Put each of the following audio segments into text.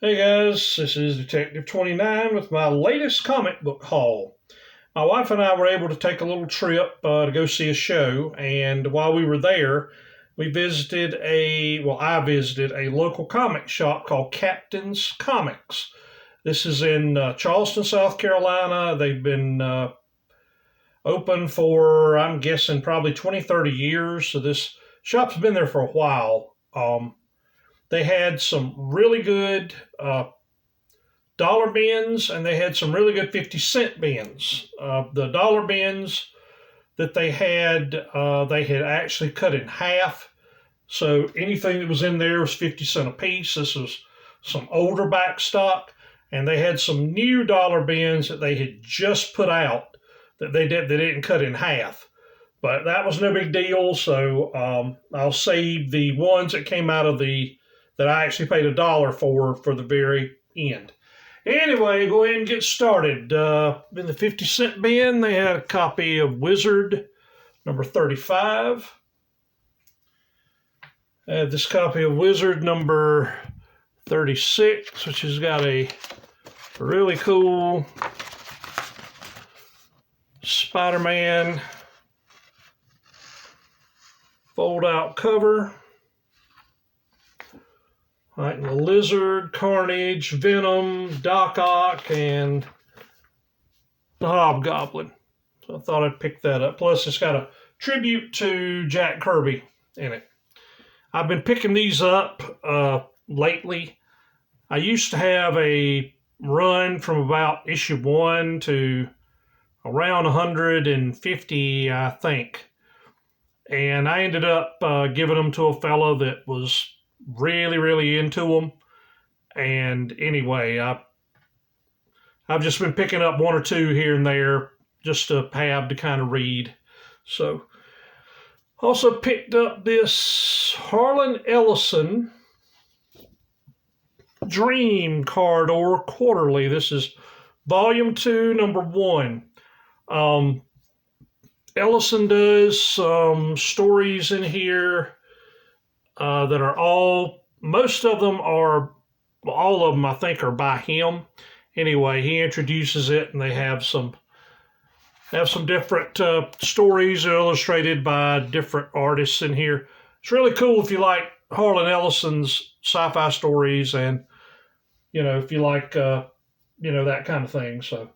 Hey guys, this is Detective 29 with my latest comic book haul. My wife and I were able to take a little trip to go see a show, and while we were there, I visited a local comic shop called Captain's Comics. This is in Charleston, South Carolina. They've been open for, I'm guessing, probably 20, 30 years. So this shop's been there for a while. They had some really good dollar bins, and they had some really good 50-cent bins. The dollar bins that they had actually cut in half. So anything that was in there was 50 cents a piece. This was some older back stock, and they had some new dollar bins that they had just put out that they didn't cut in half. But that was no big deal. So I'll save the ones that came out of that I actually paid $1 for the very end. Anyway, go ahead and get started. In the 50-cent bin, they had a copy of Wizard number 35. I had this copy of Wizard number 36, which has got a really cool Spider-Man fold-out cover. Right, and the Lizard, Carnage, Venom, Doc Ock, and the Hobgoblin. So I thought I'd pick that up. Plus, it's got a tribute to Jack Kirby in it. I've been picking these up lately. I used to have a run from about issue 1 to around 150, I think. And I ended up giving them to a fellow that was really, really into them. And anyway, I've just been picking up one or two here and there just to have to kind of read. So, also picked up this Harlan Ellison Dream Card or Quarterly. This is Volume 2, Number 1. Ellison does some stories in here that are most of them are, all of them I think are by him. Anyway, he introduces it, and they have some different stories illustrated by different artists in here. It's really cool if you like Harlan Ellison's sci-fi stories, and if you like that kind of thing. So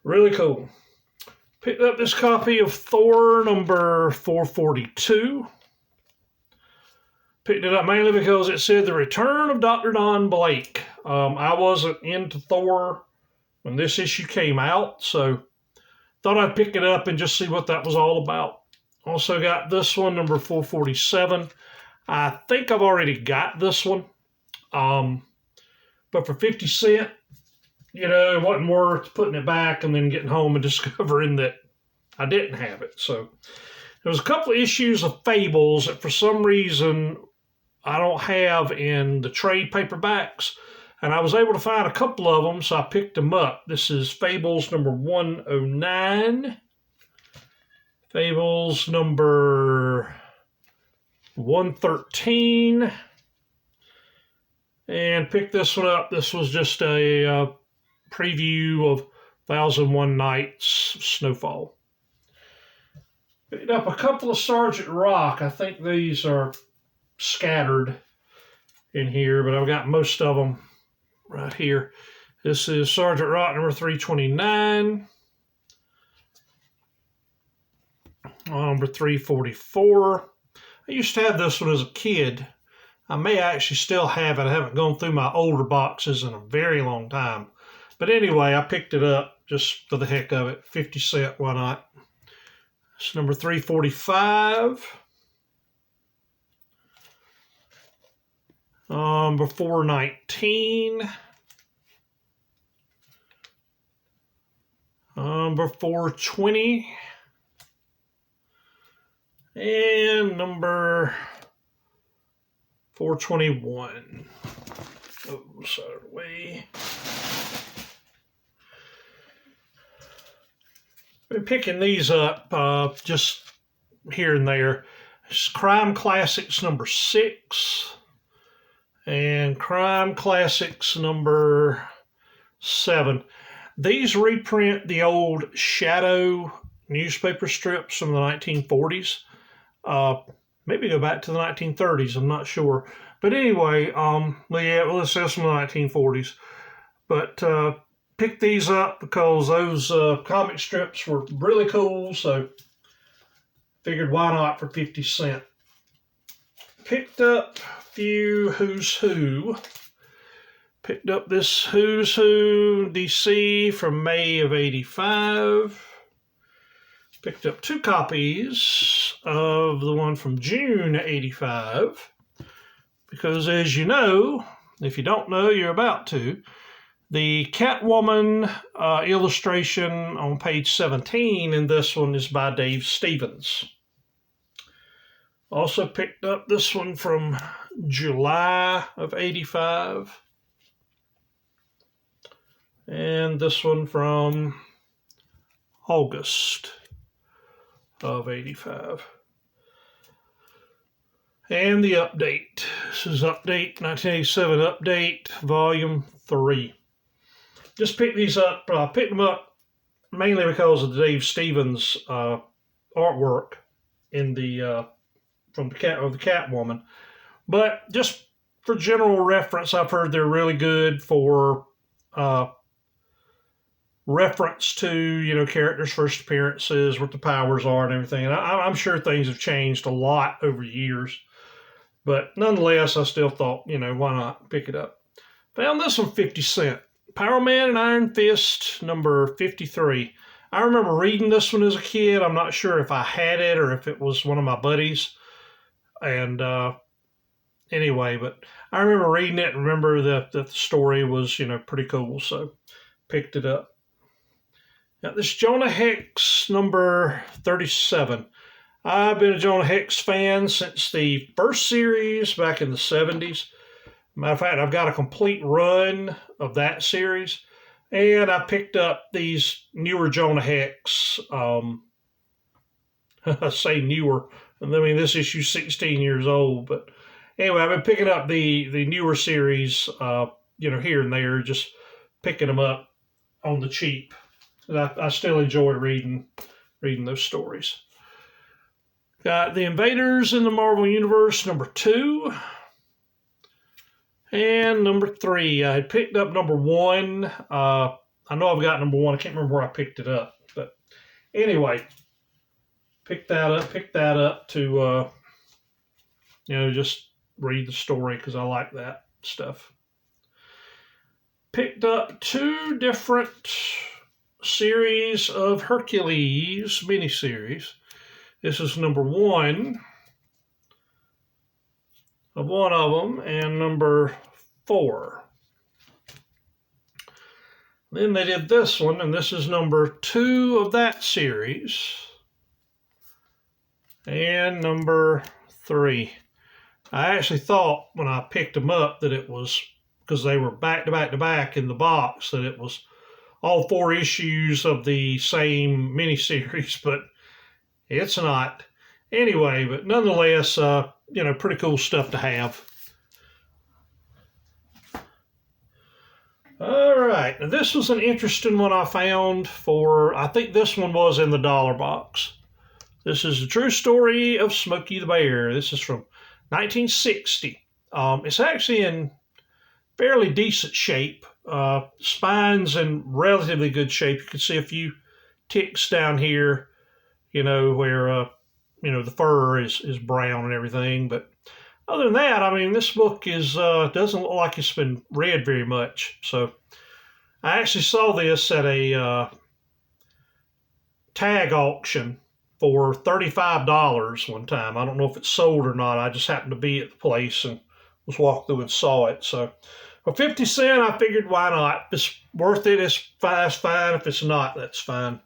really cool. Picked up this copy of Thor number 442. Picked it up mainly because it said The Return of Dr. Don Blake. I wasn't into Thor when this issue came out, so thought I'd pick it up and just see what that was all about. Also got this one, number 447. I think I've already got this one. But for 50 cents, it wasn't worth putting it back and then getting home and discovering that I didn't have it. So there was a couple of issues of Fables that for some reason I don't have in the trade paperbacks, and I was able to find a couple of them, so I picked them up. This is Fables number 109, Fables number 113, and picked this one up. This was just a preview of 1001 Nights Snowfall. Picked up a couple of Sergeant Rock. I think these are scattered in here, but I've got most of them right here. This is Sergeant Rock number 329, number 344. I used to have this one as a kid. I may actually still have it. I haven't gone through my older boxes in a very long time. But anyway, I picked it up just for the heck of it. 50 cents, why not? It's number 345. Number 419. Number 420. And number 421. Oh, sorry, way. Been picking these up just here and there. It's Crime Classics number 6. and Crime Classics number 7. These reprint the old Shadow newspaper strips from the 1940s. Maybe go back to the 1930s, I'm not sure. But anyway, let's say from the 1940s. But picked these up because those comic strips were really cool, so figured why not for 50 cents. Picked up a few Who's Who. Picked up this Who's Who DC from May of '85. Picked up 2 copies of the one from June '85. Because as you know, if you don't know, you're about to, the Catwoman illustration on page 17 in this one is by Dave Stevens. Also picked up this one from July of '85. And this one from August of '85. And the update. This is update 1987 update, volume 3. Just picked these up. Picked them up mainly because of the Dave Stevens artwork in the from the Catwoman. But just for general reference, I've heard they're really good for reference to characters' first appearances, what the powers are, and everything. And I'm sure things have changed a lot over years. But nonetheless, I still thought, why not pick it up. Found this one 50 cents. Power Man and Iron Fist, number 53. I remember reading this one as a kid. I'm not sure if I had it or if it was one of my buddies. And anyway, but I remember reading it and remember that the story was, pretty cool. So picked it up. Now, this Jonah Hex, number 37. I've been a Jonah Hex fan since the first series back in the 70s. Matter of fact, I've got a complete run of that series. And I picked up these newer Jonah Hex. I say newer. I mean, this issue's 16 years old. But anyway, I've been picking up the newer series, here and there, just picking them up on the cheap. And I still enjoy reading those stories. Got The Invaders in the Marvel Universe, number 2. And number 3. I had picked up number 1. I know I've got number 1. I can't remember where I picked it up. But anyway, picked that up to, just read the story because I like that stuff. Picked up 2 different series of Hercules miniseries. This is number 1 of one of them, and number 4. Then they did this one, and this is number 2 of that series, and number 3. I actually thought when I picked them up that it was, because they were back to back to back in the box, that it was all 4 issues of the same miniseries, but it's not. Anyway, but nonetheless, pretty cool stuff to have. All right, now this was an interesting one I found I think this one was in the dollar box. This is the true story of Smokey the Bear. This is from 1960. It's actually in fairly decent shape. Spine's in relatively good shape. You can see a few ticks down here, where, the fur is brown and everything. But other than that, I mean, this book doesn't look like it's been read very much. So I actually saw this at a tag auction for $35 one time. I don't know if it's sold or not. I just happened to be at the place and was walking through and saw it. So for 50 cents, I figured why not? If it's worth it, it's fine. If it's not, that's fine.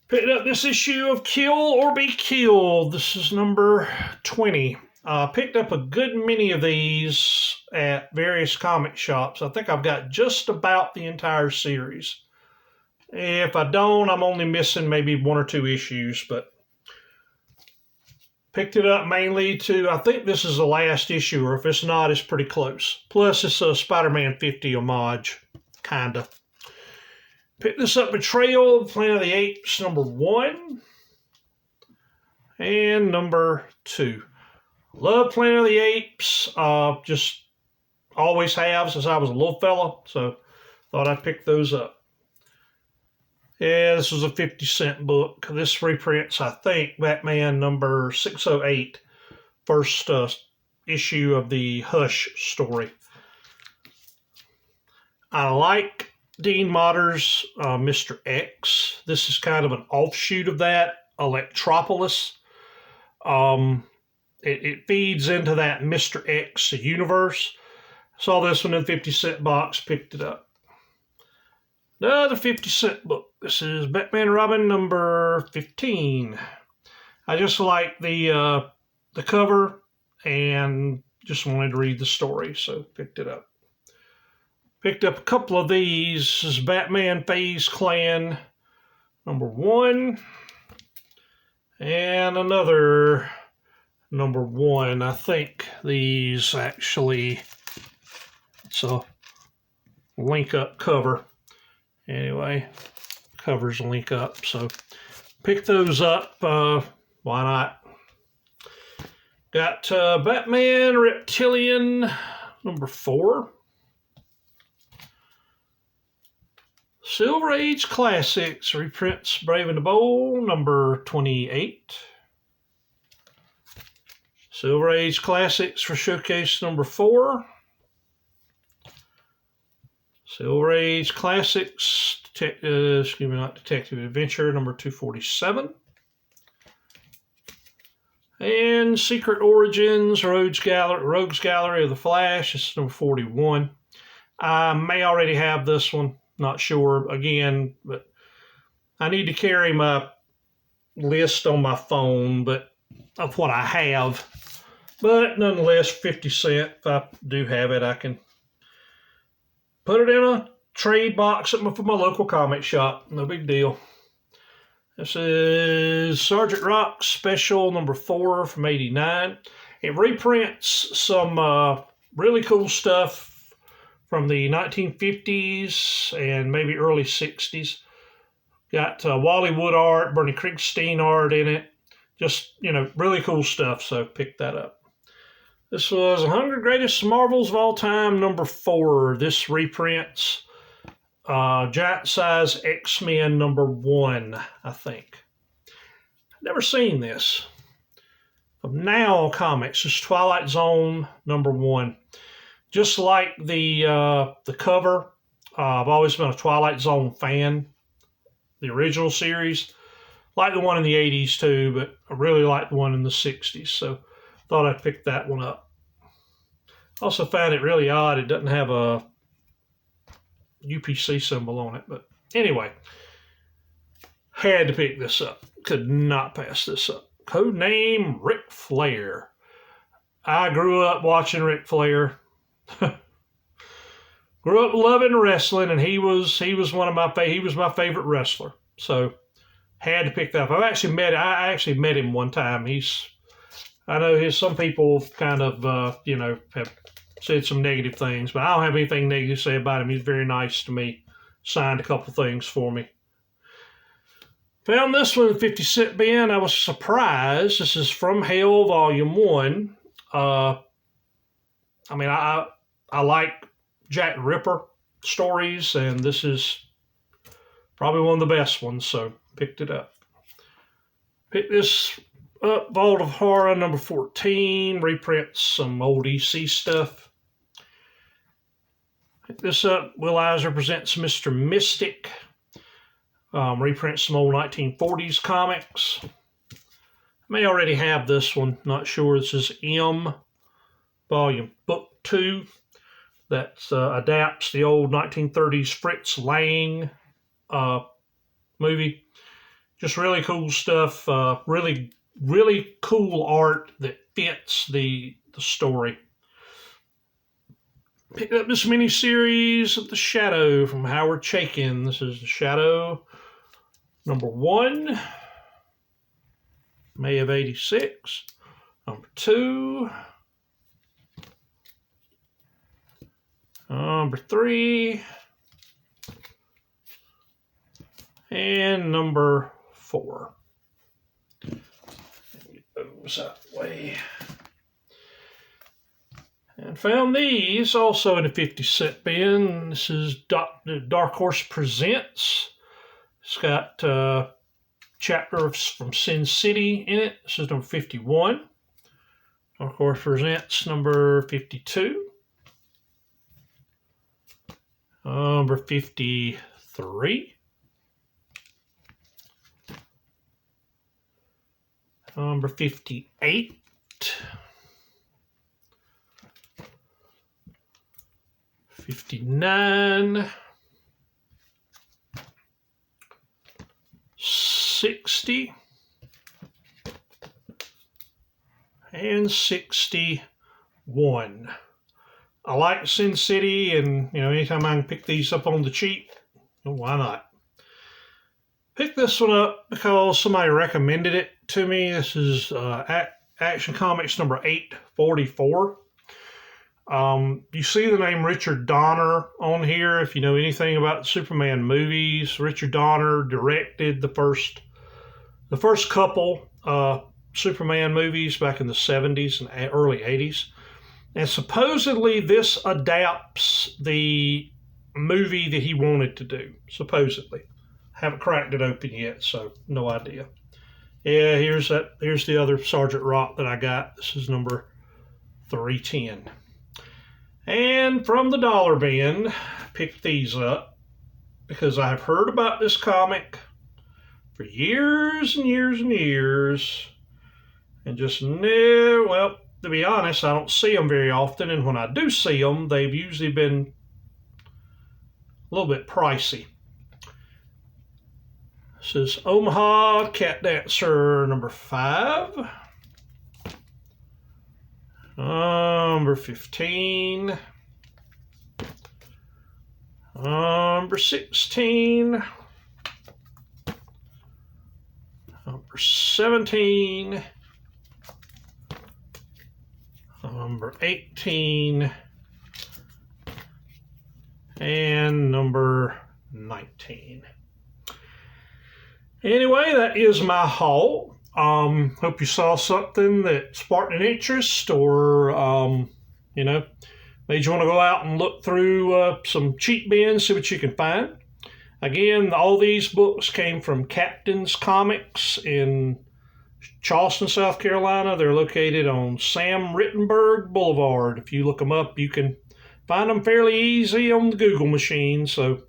Picked up this issue of Kill or Be Killed. This is number 20. Picked up a good many of these at various comic shops. I think I've got just about the entire series. If I don't, I'm only missing maybe 1 or 2 issues, but Picked it up mainly to, I think this is the last issue, or if it's not, it's pretty close. Plus, it's a Spider-Man 50 homage, kinda. Picked this up, Betrayal, Planet of the Apes, #1 and #2. Love Planet of the Apes, just always have since I was a little fella, so thought I'd pick those up. Yeah, this was a 50-cent book. This reprints, I think, Batman number 608, first issue of the Hush story. I like Dean Motter's Mr. X. This is kind of an offshoot of that, Electropolis. It feeds into that Mr. X universe. Saw this one in a 50-cent box, picked it up. Another 50-cent book. This is Batman and Robin number 15. I just like the cover and just wanted to read the story, so picked it up. Picked up a couple of these. This is Batman Phase Clan #1 and another #1. I think these actually, it's a link up cover. Anyway, covers link up, so pick those up. Why not? Got Batman Reptilian #4. Silver Age Classics reprints Brave and the Bold #28. Silver Age Classics for Showcase #4. Silver Age Classics, Detective Adventure #247. And Secret Origins, Rogues Gallery of the Flash, this is #41. I may already have this one, not sure again, but I need to carry my list on my phone of what I have. But nonetheless, 50 cents, if I do have it, I can put it in a trade box for my local comic shop. No big deal. This is Sergeant Rock Special #4 from '89. It reprints some really cool stuff from the 1950s and maybe early 60s. Got Wally Wood art, Bernie Krigstein art in it. Just, really cool stuff, so pick that up. This was 100 Greatest Marvels of All Time #4. This reprints Giant Size X-Men #1, I think. Never seen this. From Now Comics, this is Twilight Zone #1. Just like the cover, I've always been a Twilight Zone fan. The original series. Like the one in the 80s too, but I really like the one in the 60s, so thought I'd pick that one up. Also found it really odd. It doesn't have a UPC symbol on it, but anyway, had to pick this up. Could not pass this up. Codename Ric Flair. I grew up watching Ric Flair. Grew up loving wrestling, and he was my favorite wrestler. So had to pick that up. I actually met him one time. I know some people kind of have said some negative things, but I don't have anything negative to say about him. He's very nice to me. Signed a couple things for me. Found this one in 50-cent bin. I was surprised. This is From Hell Volume 1. I like Jack the Ripper stories, and this is probably one of the best ones, so picked it up. Picked this up, Vault of Horror #14, reprints some old EC stuff. Picked this up, Will Eisner presents Mr. Mystic, reprints some old 1940s comics. May already have this one, not sure. This is M, Volume Book 2. That adapts the old 1930s Fritz Lang movie. Just really cool stuff. Really cool art that fits the story. Picked up this mini-series of The Shadow from Howard Chaykin. This is The Shadow #1, May of '86. number 2, number 3, and number 4. Get those out of the way. And found these also in a 50-cent bin. This is Dark Horse Presents. It's got a chapter from Sin City in it. This is number 51. Dark Horse Presents number 52. Number 53. Number 58. 59, 60, and 61. I like Sin City, and anytime I can pick these up on the cheap, why not? Picked this one up because somebody recommended it to me. This is Action Comics number 844. You see the name Richard Donner on here. If you know anything about Superman movies, Richard Donner directed the first couple Superman movies back in the 70s and early 80s. And supposedly this adapts the movie that he wanted to do. Supposedly. Haven't cracked it open yet, so no idea. Yeah, here's the other Sergeant Rock that I got. This is number 310. And from the dollar bin, picked these up because I've heard about this comic for years and years and years, and just well, to be honest, I don't see them very often, and when I do see them, they've usually been a little bit pricey. This is Omaha Cat Dancer number 5. Number 15, number 16, number 17, number 18, and number 19. Anyway, that is my haul. Hope you saw something that sparked an interest, or made you want to go out and look through some cheap bins, see what you can find. Again, all these books came from Captain's Comics in Charleston, South Carolina. They're located on Sam Rittenberg Boulevard. If you look them up, you can find them fairly easy on the Google machine. So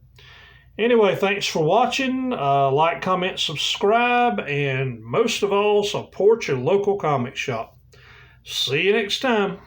anyway, thanks for watching. Like, comment, subscribe, and most of all, support your local comic shop. See you next time.